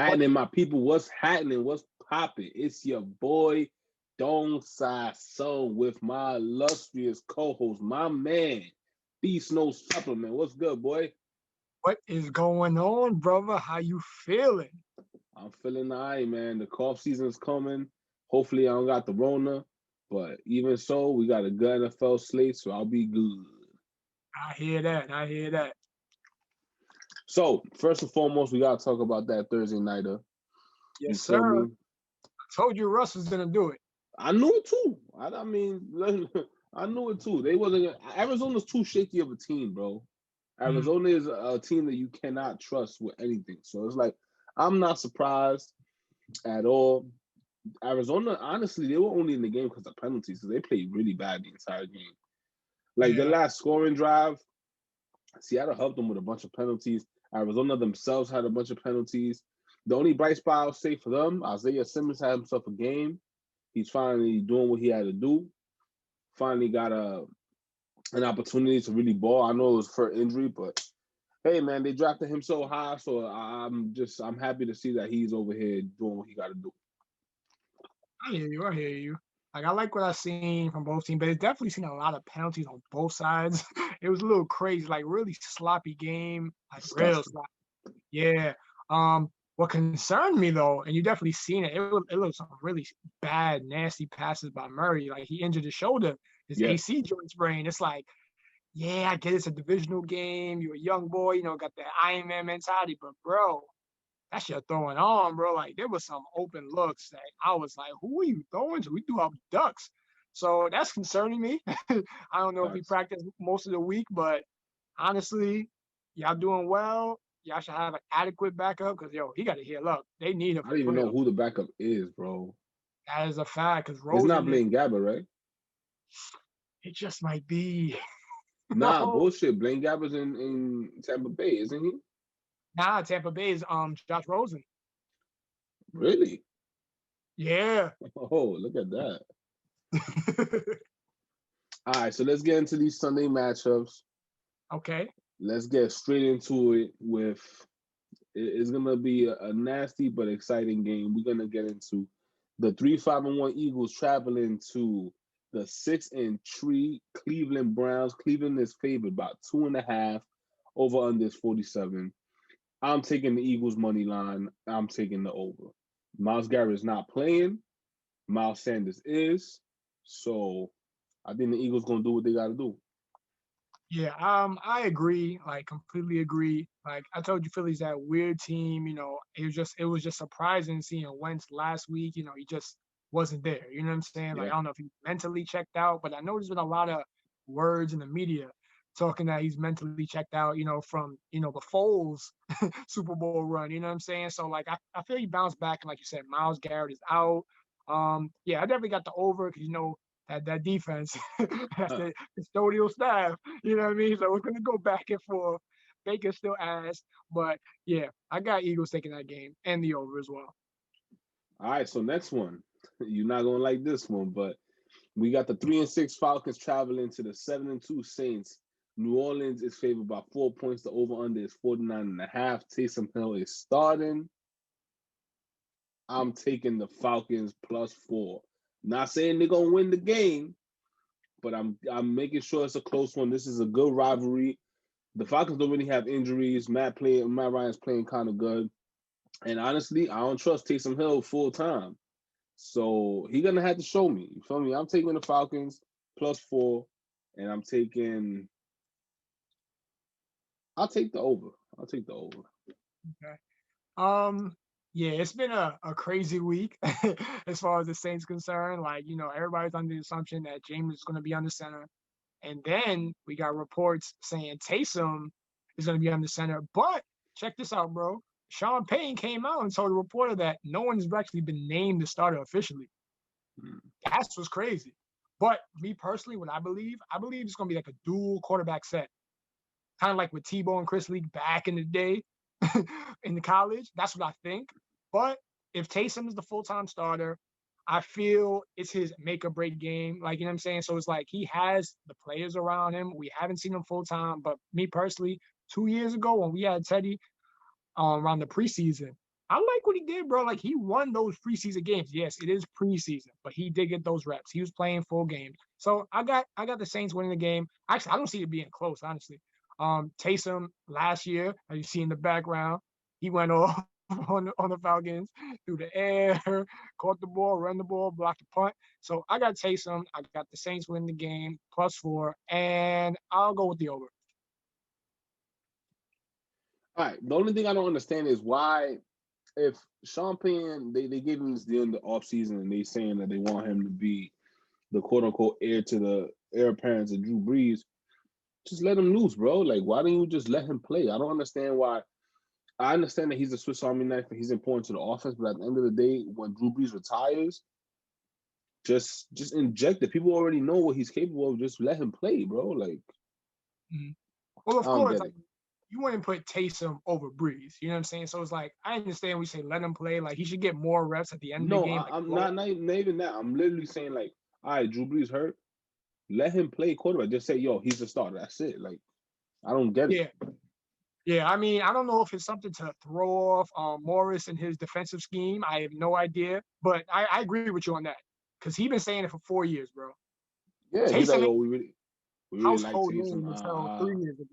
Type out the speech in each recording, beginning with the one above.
happening, my people? What's happening? What's popping? It's your boy, Dong Sai So, with my illustrious co-host, my man, BNS No Supplement. What's good, boy? What is going on, brother? How you feeling? I'm feeling all right, man. The cough season's coming. Hopefully, I don't got the Rona, but even so, we got a good NFL slate, so I'll be good. I hear that. I hear that. So, first and foremost, we got to talk about that Thursday nighter. You Yes, feel sir. me? I told you Russ was gonna do it. I knew it too. I mean, I knew it too. They wasn't. Arizona's too shaky of a team, bro. Arizona is a team that you cannot trust with anything. So it's like I'm not surprised at all. Arizona, honestly, they were only in the game because of penalties. So they played really bad the entire game. Like the Yeah. last scoring drive, Seattle helped them with a bunch of penalties. Arizona themselves had a bunch of penalties. The only bright spot I'll say for them, Isaiah Simmons had himself a game. He's finally doing what he had to do. Finally got an opportunity to really ball. I know it was for injury, but hey, man, they drafted him so high, so I'm happy to see that he's over here doing what he got to do. I hear you. I hear you. Like I like what I've seen from both teams, but it's definitely seen a lot of penalties on both sides. It was a little crazy, like really sloppy game, like real Disgusting. sloppy. Yeah. What concerned me though, and you definitely seen it, it was some really bad, nasty passes by Murray. Like he injured his shoulder, his Yeah, AC joint sprain. It's like, yeah, I get it's a divisional game. You're a young boy, got that Iron Man mentality, but bro, that shit throwing on, bro. Like there was some open looks that I was like, who are you throwing to? We threw out ducks. So that's concerning me. I don't know if he facts. practiced most of the week, but honestly, y'all doing well. Y'all should have an adequate backup because he got to heal up. They need him I for don't the even know playoffs. who the backup is, bro. That is a fact because It's not Rosen is. Blaine Gabbert, right? It just might be. Nah, No, bullshit. Blaine Gabbert's in Tampa Bay, isn't he? nah. Tampa Bay is Josh Rosen. Really? Yeah. Oh, look at that. All right, so let's get into these Sunday matchups. Okay. Let's get straight into it with it's gonna be a nasty but exciting game. We're gonna get into the 3-5-1 Eagles traveling to the 6-3 Cleveland Browns. Cleveland is favored by 2.5. Over under is 47. I'm taking the Eagles money line. I'm taking the over. Miles Garrett is not playing. Miles Sanders is. So I think the Eagles gonna do what they gotta do. Yeah, I agree, like completely agree. Like I told you, Philly's that weird team. It was just surprising seeing Wentz last week. He just wasn't there. You know what I'm saying? Like Yeah. I don't know if he mentally checked out, but I know there's been a lot of words in the media talking that he's mentally checked out. From the Foles Super Bowl run. You know what I'm saying? So like I feel he bounced back, and like you said, Miles Garrett is out. Yeah, I definitely got the over because that defense, that's the custodial staff. You know what I mean? So we're gonna go back and forth. Baker still ass, but yeah, I got Eagles taking that game and the over as well. All right, so next one. You're not gonna like this one, but we got the 3-6 Falcons traveling to the 7-2 Saints. New Orleans is favored by 4 points. The over-under is 49.5. Taysom Hill is starting. I'm taking the Falcons +4. Not saying they're gonna win the game, but I'm making sure it's a close one. This is a good rivalry. The Falcons don't really have injuries. Matt Ryan's playing kind of good. And honestly, I don't trust Taysom Hill full time. So he's gonna have to show me. You feel me? I'm taking the Falcons +4, and I'll take the over. I'll take the over. Okay. Yeah, it's been a crazy week as far as the Saints concerned. Like, everybody's under the assumption that James is gonna be on the center. And then we got reports saying Taysom is going to be on the center. But check this out, bro. Sean Payton came out and told the reporter that no one's actually been named the starter officially. That's what's crazy. But me personally, what I believe it's going to be like a dual quarterback set, kind of like with Tebow and Chris Leak back in the day in the college. That's what I think. But if Taysom is the full-time starter, I feel it's his make or break game. Like, you know what I'm saying? So it's like he has the players around him. We haven't seen him full time, but me personally, 2 years ago when we had Teddy around the preseason, I like what he did, bro. Like he won those preseason games. Yes, it is preseason, but he did get those reps. He was playing full games. So I got the Saints winning the game. Actually, I don't see it being close, honestly. Taysom last year, as you see in the background, he went off on the Falcons through the air, caught the ball, run the ball, blocked the punt. So I got Taysom. I got the Saints winning the game +4, and I'll go with the over. All right. The only thing I don't understand is why, if Sean Payton, they gave him this deal in the offseason and they saying that they want him to be the quote unquote heir to the heir apparent of Drew Brees, just let him loose, bro. Like, why don't you just let him play? I don't understand why. I understand that he's a Swiss Army knife and he's important to the offense, but at the end of the day, when Drew Brees retires, just inject it. People already know what he's capable of. Just let him play, bro. Like, well, of I don't course, get it. You wouldn't put Taysom over Breeze. You know what I'm saying? So it's like, I understand we say let him play. Like, he should get more reps at the end of the game. I'm not even that. I'm literally saying, like, all right, Drew Brees hurt. Let him play quarterback. Just say, yo, he's the starter. That's it. Like, I don't get it. Yeah. I mean, I don't know if it's something to throw off Morris and his defensive scheme. I have no idea. But I agree with you on that. Because he's been saying it for 4 years, bro. Yeah, he's like, Taysom yo, we really like household Taysom. name until 3 years ago.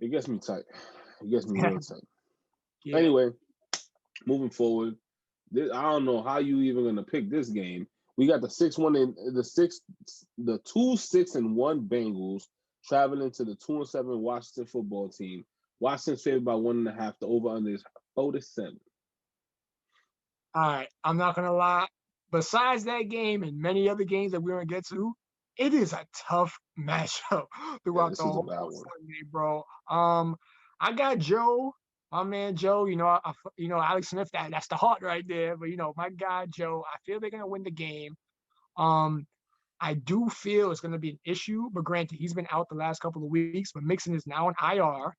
It gets me tight. It gets me real tight. Yeah. Anyway, moving forward, I don't know how you even gonna pick this game. We got the 6-1 and the 2-6-1 Bengals traveling to the 2-7 Washington football team. Washington's favored by 1.5. The over under is 47. All right, I'm not gonna lie. Besides that game and many other games that we're gonna get to, it is a tough matchup throughout the whole Sunday, bro. I got Joe, my man Joe. You know, Alex Smith. That's the heart right there. But my guy Joe. I feel they're gonna win the game. I do feel it's gonna be an issue, but granted, he's been out the last couple of weeks. But Mixon is now in IR,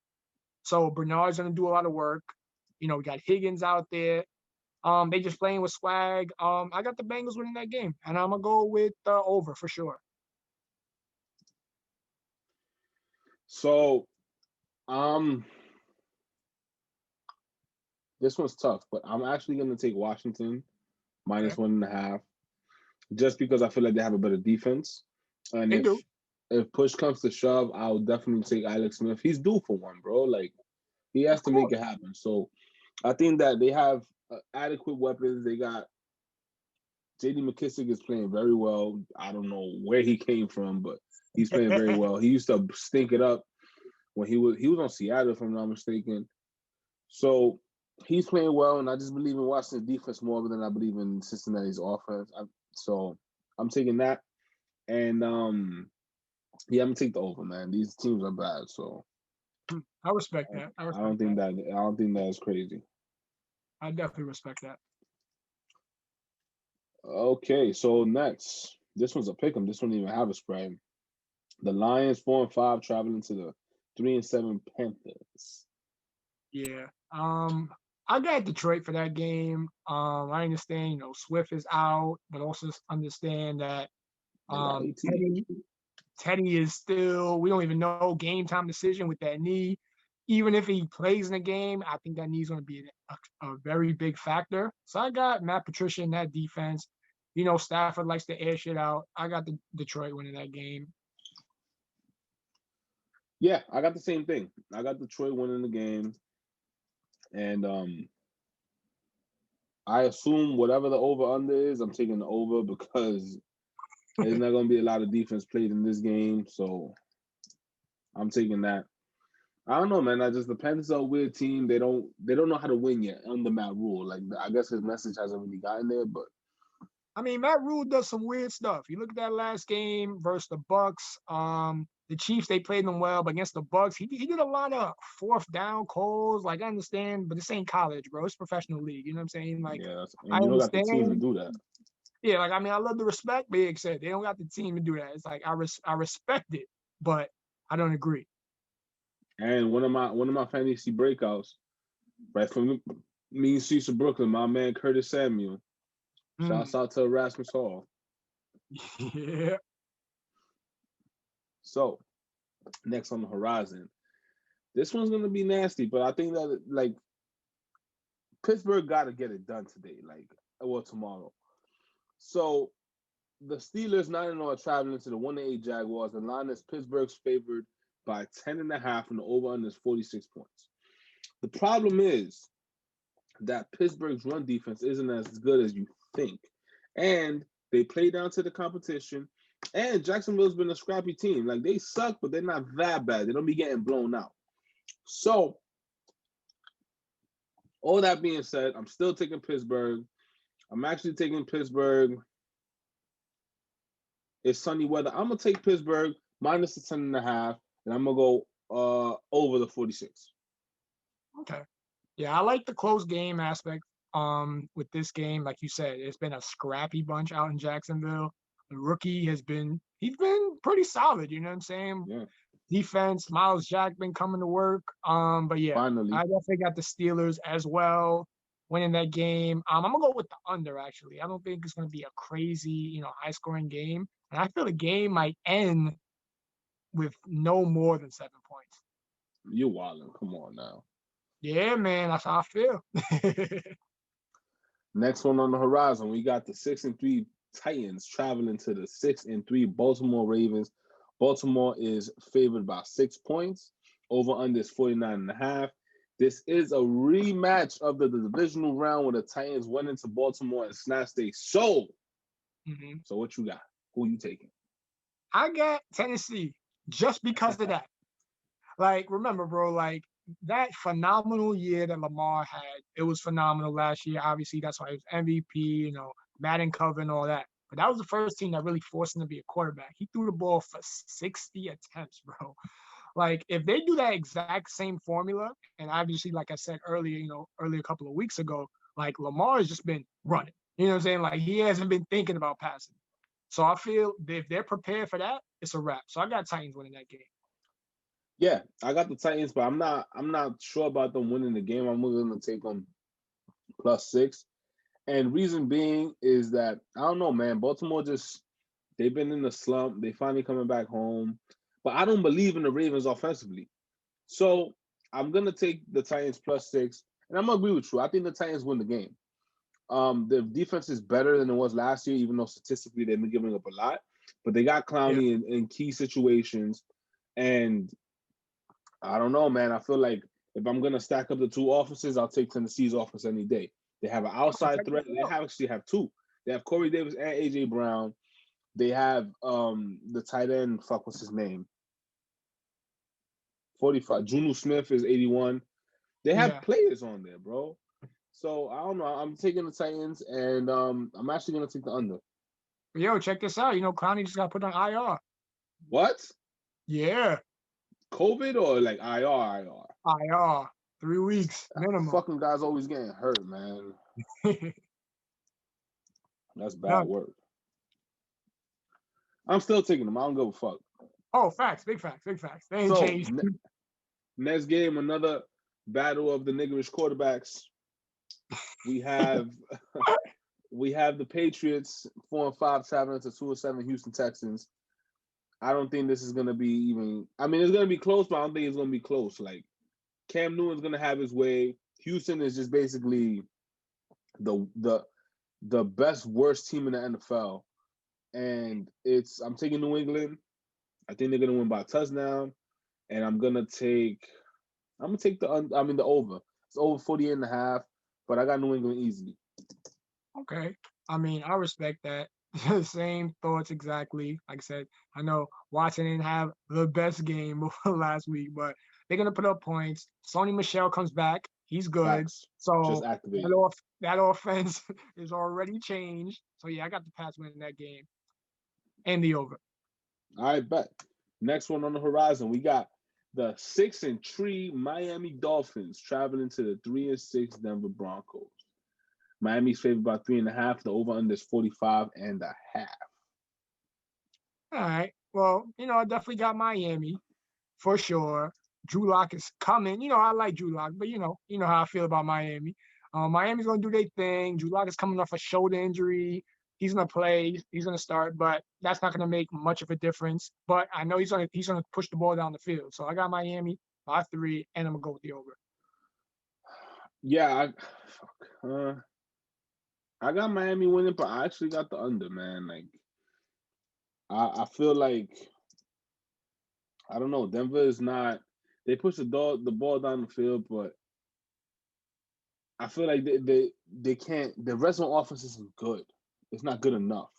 so Bernard's gonna do a lot of work. We got Higgins out there. They just playing with swag. I got the Bengals winning that game, and I'm gonna go with over for sure. So, this one's tough, but I'm actually gonna take Washington minus 1.5, just because I feel like they have a better defense. And if push comes to shove, I'll definitely take Alex Smith. He's due for one, bro. Like, he has to make it happen. So I think that they have adequate weapons. They got J.D. McKissick is playing very well. I don't know where he came from, but he's playing very well. He used to stink it up when he was on Seattle, if I'm not mistaken. So he's playing well, and I just believe in Washington's defense more than I believe in Cincinnati's offense. So I'm taking that, and I'm gonna take the over, man. These teams are bad, so I respect that. I don't think that is crazy. I definitely respect that. Okay, so next, this one's a pick'em. This one didn't even have a spread. The Lions 4-5 traveling to the 3-7 Panthers. Yeah. I got Detroit for that game. I understand, Swift is out, but also understand that Teddy is still, we don't even know, game time decision with that knee. Even if he plays in the game, I think that knee is going to be a very big factor. So I got Matt Patricia in that defense. Stafford likes to air shit out. I got the Detroit winning that game. Yeah, I got the same thing. I got Detroit winning the game. And I assume whatever the over-under is, I'm taking the over because there's not going to be a lot of defense played in this game. So I'm taking that. I don't know, man. The Panthers are a weird team. They don't know how to win yet under Matt Rule. Like, I guess his message hasn't really gotten there, but I mean, Matt Rule does some weird stuff. You look at that last game versus the Bucks. The Chiefs, they played them well, but against the Bucks, he did a lot of fourth down calls. Like, I understand, but this ain't college, bro. It's professional league. You know what I'm saying? Like, yeah, I you don't got understand. the team to do that. Yeah, like, I mean, I love the respect, but like I said, they don't got the team to do that. It's like I respect it, but I don't agree. And one of my fantasy breakouts, right from me and Streets of Brooklyn, my man Curtis Samuel. Shouts out to Erasmus Hall. Yeah. So, next on the horizon, this one's gonna be nasty, but I think that Pittsburgh got to get it done today, or tomorrow. So the Steelers 9-0 are traveling to the 1-8 Jaguars. The line is Pittsburgh's favored by 10.5, and the over-under is 46 points. The problem is that Pittsburgh's run defense isn't as good as you think, and they play down to the competition. And Jacksonville's been a scrappy team. Like, they suck, but they're not that bad. They don't be getting blown out. So, all that being said, I'm still taking Pittsburgh. I'm actually taking Pittsburgh. It's sunny weather. I'm going to take Pittsburgh minus the 10.5, and I'm going to go over the 46. Okay. Yeah, I like the close game aspect with this game. Like you said, it's been a scrappy bunch out in Jacksonville. The rookie he's been pretty solid, you know what I'm saying? Yeah. Defense, Miles Jack been coming to work. But yeah, finally, I definitely got the Steelers as well winning that game. I'm gonna go with the under, actually. I don't think it's gonna be a crazy, high scoring game. And I feel the game might end with no more than 7 points. You're wilding. Come on now. Yeah, man, that's how I feel. Next one on the horizon, we got the 6-3 Titans traveling to the 6-3 Baltimore Ravens. Baltimore is favored by 6 points. Over under is 49.5. This is a rematch of the divisional round where the Titans went into Baltimore and snatched their soul. Mm-hmm. So what you got? Who you taking? I got Tennessee just because of that. Like, remember, bro, like that phenomenal year that Lamar had, it was phenomenal last year. Obviously, that's why he was MVP, Madden cover and all that. But that was the first team that really forced him to be a quarterback. He threw the ball for 60 attempts, bro. Like, if they do that exact same formula, and obviously, like I said earlier, a couple of weeks ago, like Lamar has just been running. You know what I'm saying? Like, he hasn't been thinking about passing. So I feel if they're prepared for that, it's a wrap. So I got Titans winning that game. Yeah, I got the Titans, but I'm not sure about them winning the game. I'm going to take them +6. And reason being is that, I don't know, man, Baltimore they've been in the slump. They finally coming back home. But I don't believe in the Ravens offensively. So I'm going to take the Titans +6. And I'm going to agree with you. I think the Titans win the game. The defense is better than it was last year, even though statistically they've been giving up a lot. But they got Clowney in key situations. And I don't know, man. I feel like if I'm going to stack up the two offenses, I'll take Tennessee's offense any day. They have an outside threat. They actually have two. They have Corey Davis and A.J. Brown. They have the tight end, what's his name? 45. Juju Smith is 81. They have players on there, bro. So, I don't know. I'm taking the Titans, and I'm actually going to take the under. Yo, check this out. Clowney just got put on IR. What? Yeah. COVID or like IR? IR. 3 weeks minimum. Fucking guys always getting hurt, man. That's bad work. I'm still taking them. I don't give a fuck. Oh, facts. Big facts. They ain't changed. Next game, another battle of the niggerish quarterbacks. We have the Patriots 4-5 traveling to 2-7 Houston Texans. I don't think this is gonna be even. I mean, it's gonna be close, but I don't think it's gonna be close. Like, Cam Newton's gonna have his way. Houston is just basically the best worst team in the NFL, and I'm taking New England. I think they're gonna win by a touchdown, and I'm gonna take the over. It's over 48.5, but I got New England easily. Okay, I mean, I respect that. Same thoughts exactly. Like I said, I know Watson didn't have the best game last week, but they're gonna put up points. Sony Michel comes back. He's good. Facts. So Just activate. that offense is already changed. So yeah, I got the Pats winning that game. And the over. All right, bet. Next one on the horizon, we got the 6-3 Miami Dolphins traveling to the 3-6 Denver Broncos. Miami's favored by 3.5. The over-under is 45.5. All right. Well, I definitely got Miami for sure. Drew Lock is coming. I like Drew Lock, but you know how I feel about Miami. Miami's gonna do their thing. Drew Lock is coming off a shoulder injury. He's gonna play. He's gonna start, but that's not gonna make much of a difference. But I know he's gonna push the ball down the field. So I got Miami by 3, and I'm gonna go with the over. Yeah, I got Miami winning, but I actually got the under, man. Like I feel like I don't know. Denver is not. They push the ball down the field, but I feel like they can't. The rest of the offense isn't good. It's not good enough,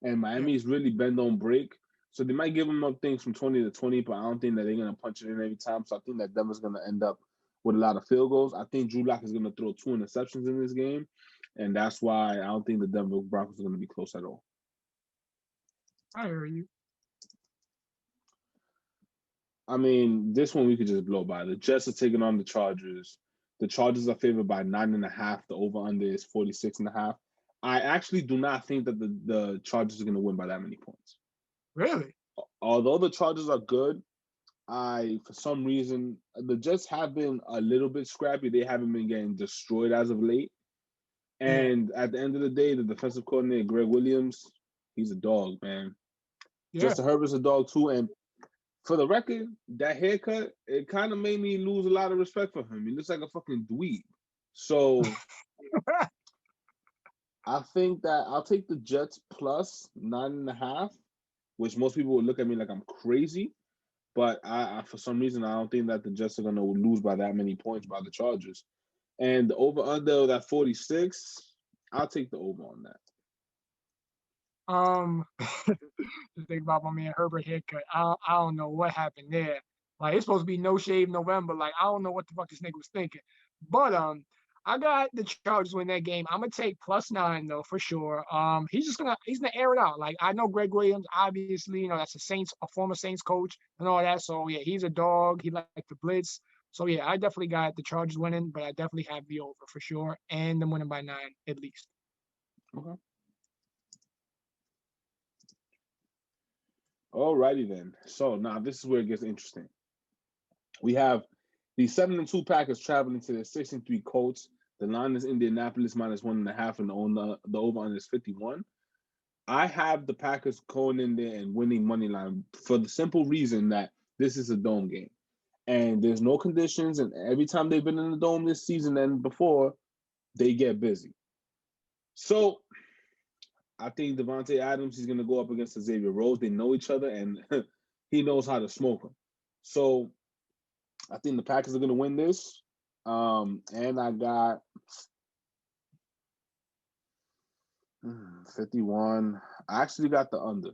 and Yeah. Miami is really bend on break. So they might give them up things from 20 to 20, but I don't think that they're gonna punch it in every time. So I think that Denver's gonna end up with a lot of field goals. I think Drew Lock is gonna throw 2 interceptions in this game, and that's why I don't think the Denver Broncos are gonna be close at all. I hear you. I mean, this one we could just blow by. The Jets are taking on the Chargers. The Chargers are favored by 9.5. The over under is 46.5. I actually do not think that the Chargers are going to win by that many points. Really? Although the Chargers are good, for some reason, the Jets have been a little bit scrappy. They haven't been getting destroyed as of late. Yeah. And at the end of the day, the defensive coordinator, Greg Williams, he's a dog, man. Yeah. Justin Herbert's a dog too. And for the record, that haircut, it kind of made me lose a lot of respect for him. He looks like a fucking dweeb. So I think that I'll take the Jets plus 9.5, which most people would look at me like I'm crazy. But I for some reason, I don't think that the Jets are going to lose by that many points by the Chargers. And the over under that 46, I'll take the over on that. Just think about my man Herbert haircut. I don't know what happened there. Like it's supposed to be no shave November. Like I don't know what the fuck this nigga was thinking. But I got the Chargers win that game. I'm gonna take +9 though for sure. He's gonna air it out. Like I know Greg Williams, obviously, that's a former Saints coach and all that. So yeah, he's a dog. He like the blitz. So yeah, I definitely got the Chargers winning, but I definitely have the over for sure, and them winning by 9 at least. Okay. Alrighty then. So now this is where it gets interesting. We have the 7-2 Packers traveling to the 6-3 Colts. The line is Indianapolis -1.5, and the over under is 51. I have the Packers going in there and winning money line for the simple reason that this is a dome game. And there's no conditions, and every time they've been in the dome this season and before, they get busy. So I think Devontae Adams, he's going to go up against Xavier Rhodes. They know each other, and he knows how to smoke them. So I think the Packers are going to win this. And I got 51. I actually got the under.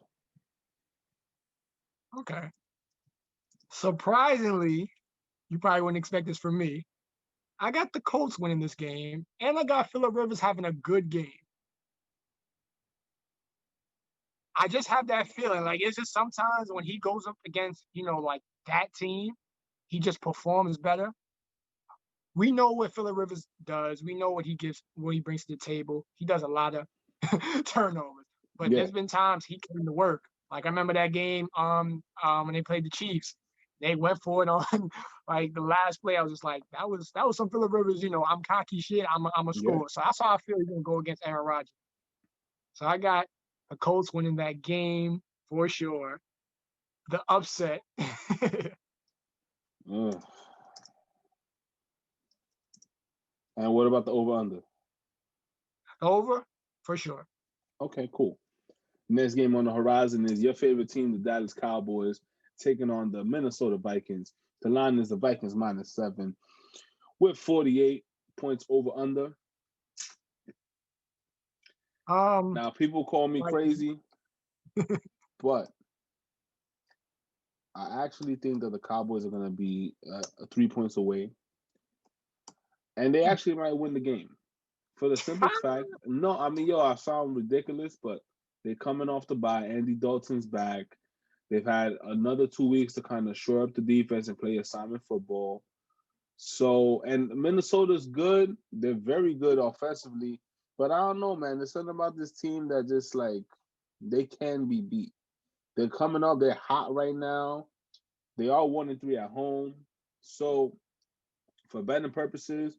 Okay. Surprisingly, you probably wouldn't expect this from me. I got the Colts winning this game, and I got Phillip Rivers having a good game. I just have that feeling. Like it's just sometimes when he goes up against, like that team, he just performs better. We know what Phillip Rivers does. We know what he brings to the table. He does a lot of turnovers. But Yeah. there's been times he came to work. Like I remember that game when they played the Chiefs. They went for it on like the last play. I was just like, that was some Phillip Rivers, I'm cocky shit. I'm a score. Yeah. So that's how I feel he's gonna go against Aaron Rodgers. So I got the Colts winning that game for sure. The upset. And what about the over-under? Over for sure. Okay, cool. Next game on the horizon is your favorite team, the Dallas Cowboys, taking on the Minnesota Vikings. The line is the Vikings -7 with 48 points over-under. Now, people call me crazy, but I actually think that the Cowboys are going to be 3 points away. And they actually might win the game. For the simple fact, no, I mean, I sound ridiculous, but they're coming off the bye. Andy Dalton's back. They've had another 2 weeks to kind of shore up the defense and play assignment football. So, and Minnesota's good. They're very good offensively. But I don't know, man. There's something about this team that just like, they can be beat. They're coming up. They're hot right now. They are 1-3 at home. So, for betting purposes,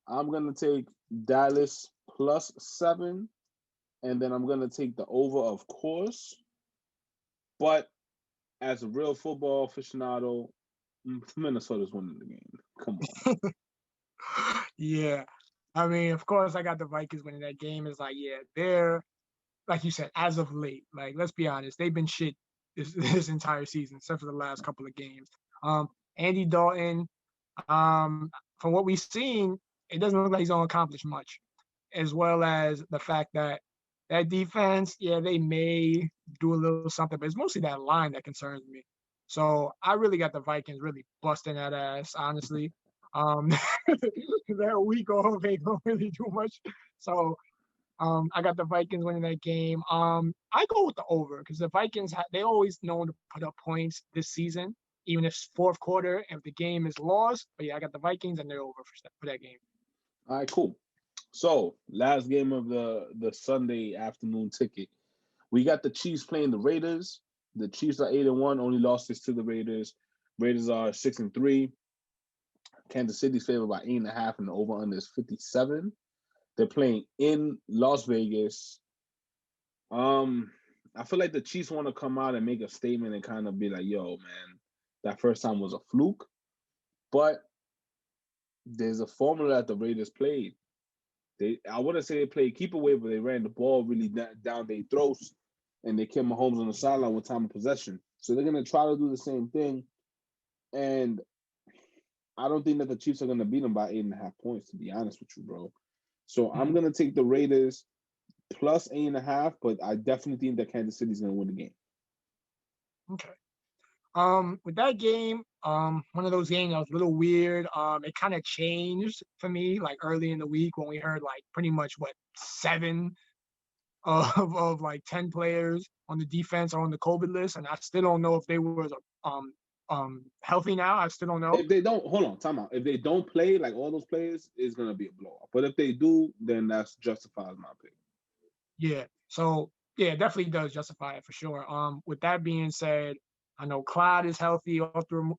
I'm going to take Dallas +7. And then I'm going to take the over, of course. But as a real football aficionado, Minnesota's winning the game. Come on. Yeah. I mean, of course, I got the Vikings winning that game. It's like, yeah, they're like you said, as of late. Like, let's be honest, they've been shit this entire season, except for the last couple of games. Andy Dalton, from what we've seen, it doesn't look like he's gonna accomplish much. As well as the fact that that defense, yeah, they may do a little something, but it's mostly that line that concerns me. So I really got the Vikings really busting that ass, honestly. Um, that week off ain't gonna really do much. So I got the Vikings winning that game. I go with the over because the Vikings they always known to put up points this season, even if it's fourth quarter if the game is lost. But yeah, I got the Vikings and they're over for that game. All right, cool. So last game of the Sunday afternoon ticket, we got the Chiefs playing the Raiders. The Chiefs are 8-1, only losses to the Raiders. Raiders are 6-3. Kansas City's favored by 8.5, and the over under is 57. They're playing in Las Vegas. I feel like the Chiefs want to come out and make a statement and kind of be like, "Yo, man, that first time was a fluke." But there's a formula that the Raiders played. I wouldn't say they played keep away, but they ran the ball really down their throats, and they kept Mahomes on the sideline with time of possession. So they're gonna try to do the same thing, and I don't think that the Chiefs are gonna beat them by 8.5 points. To be honest with you, bro. So I'm gonna take the Raiders plus 8.5, but I definitely think that Kansas City's gonna win the game. Okay. With that game, one of those games that was a little weird. It kind of changed for me like early in the week when we heard like pretty much what 7 of like 10 players on the defense are on the COVID list, and I still don't know if they were healthy now. I still don't know. If they don't, hold on, time out. If they don't play like all those players, it's gonna be a blowout. But if they do, then that's justifies my pick. Yeah. So yeah, it definitely does justify it for sure. With that being said, I know Clyde is healthy off the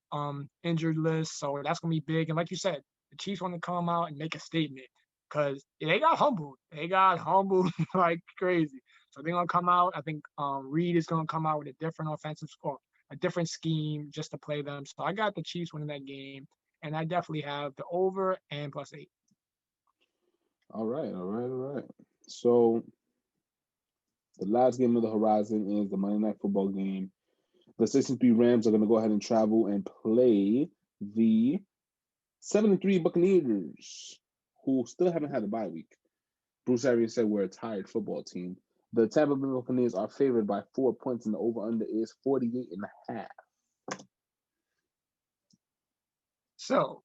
injured list, so that's gonna be big. And like you said, the Chiefs want to come out and make a statement because they got humbled. They got humbled like crazy. So they're gonna come out. I think Reed is gonna come out with a different offensive score, a different scheme just to play them. So I got the Chiefs winning that game, and I definitely have the over and +8. All right. So the last game of the horizon is the Monday Night Football game. The 6-3 Rams are going to go ahead and travel and play the 7-3 Buccaneers, who still haven't had a bye week. Bruce Arians said we're a tired football team. The Tampa Bay Buccaneers are favored by 4 points, and the over-under is 48.5. So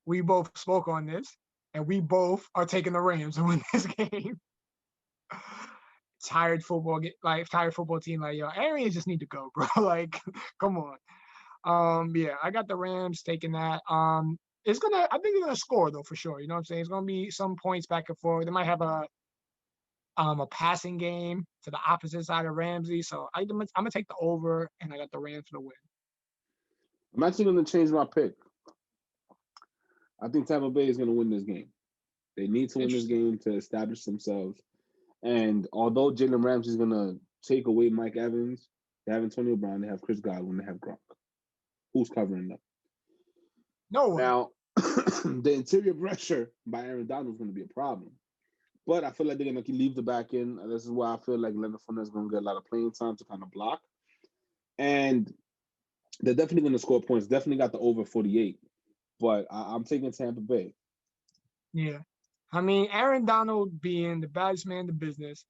we both spoke on this, and we both are taking the Rams to win this game. Tired football team, like yo, Arians just need to go, bro. Like, come on. Yeah, I got the Rams taking that. I think they're gonna score though for sure. You know what I'm saying? It's gonna be some points back and forth. They might have a passing game to the opposite side of Ramsey. So I'm gonna take the over, and I got the Rams for the win. I'm actually going to change my pick. I think Tampa Bay is going to win this game. They need to win this game to establish themselves. And although Jalen Ramsey is going to take away Mike Evans, they have Antonio Brown, they have Chris Godwin, they have Gronk. Who's covering them? No one. Now, the interior pressure by Aaron Donald is going to be a problem. But I feel like they're going to leave the back in. This is why I feel like Leonard Fournette is going to get a lot of playing time to kind of block. And they're definitely going to score points. Definitely got the over 48. But I'm taking Tampa Bay. Yeah. I mean, Aaron Donald being the baddest man in the business,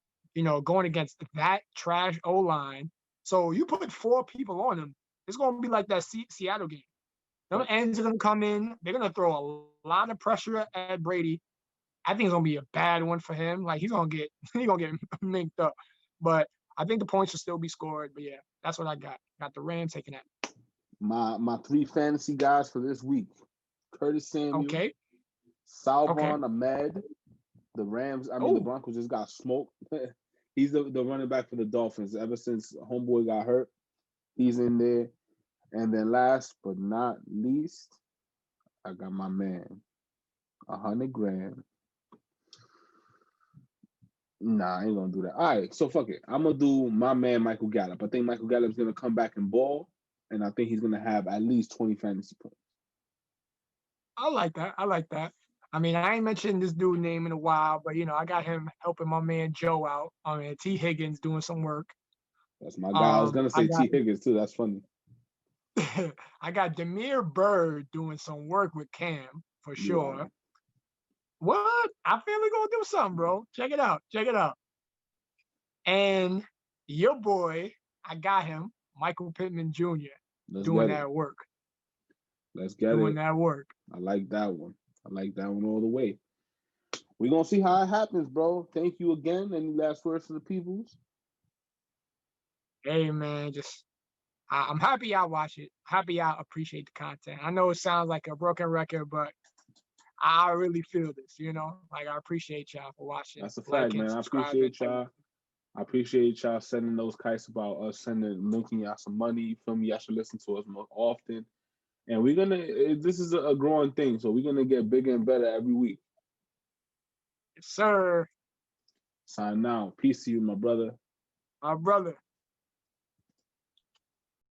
going against that trash O-line. So you put 4 people on him, it's going to be like that Seattle game. Those ends are going to come in. They're going to throw a lot of pressure at Brady. I think it's going to be a bad one for him. Like, he's going to get minked up. But I think the points will still be scored. But, yeah, that's what I got. Got the Rams taking that. My 3 fantasy guys for this week. Curtis Samuel. Okay. Salvon Ahmed. The Broncos just got smoked. He's the running back for the Dolphins. Ever since homeboy got hurt, he's in there. And then last but not least, I got my man, 100 grand. Nah, I ain't gonna do that. All right, so fuck it. I'm gonna do my man Michael Gallup. I think Michael Gallup's gonna come back and ball, and I think he's gonna have at least 20 fantasy points. I like that. I mean, I ain't mentioned this dude name in a while, but you know, I got him helping my man Joe out. I mean, T. Higgins doing some work. That's my guy. I was gonna say T. Higgins too. That's funny. I got Demir Bird doing some work with Cam for sure. Yeah. What? I feel we gonna do something, bro. Check it out. Check it out. And your boy, I got him, Michael Pittman Jr. doing that work. Let's get doing that work. I like that one. I like that one all the way. We're gonna see how it happens, bro. Thank you again. Any last words to the peoples? Hey man, just I'm happy I watch it. Happy I appreciate the content. I know it sounds like a broken record, but I really feel this, you know? Like I appreciate y'all for watching. That's a fact, man. I appreciate y'all. I appreciate y'all sending those kites about us linking y'all some money. You feel me? Y'all should listen to us more often. And we're gonna this is a growing thing, so we're gonna get bigger and better every week. Yes, sir. Sign out. Peace to you, my brother. My brother.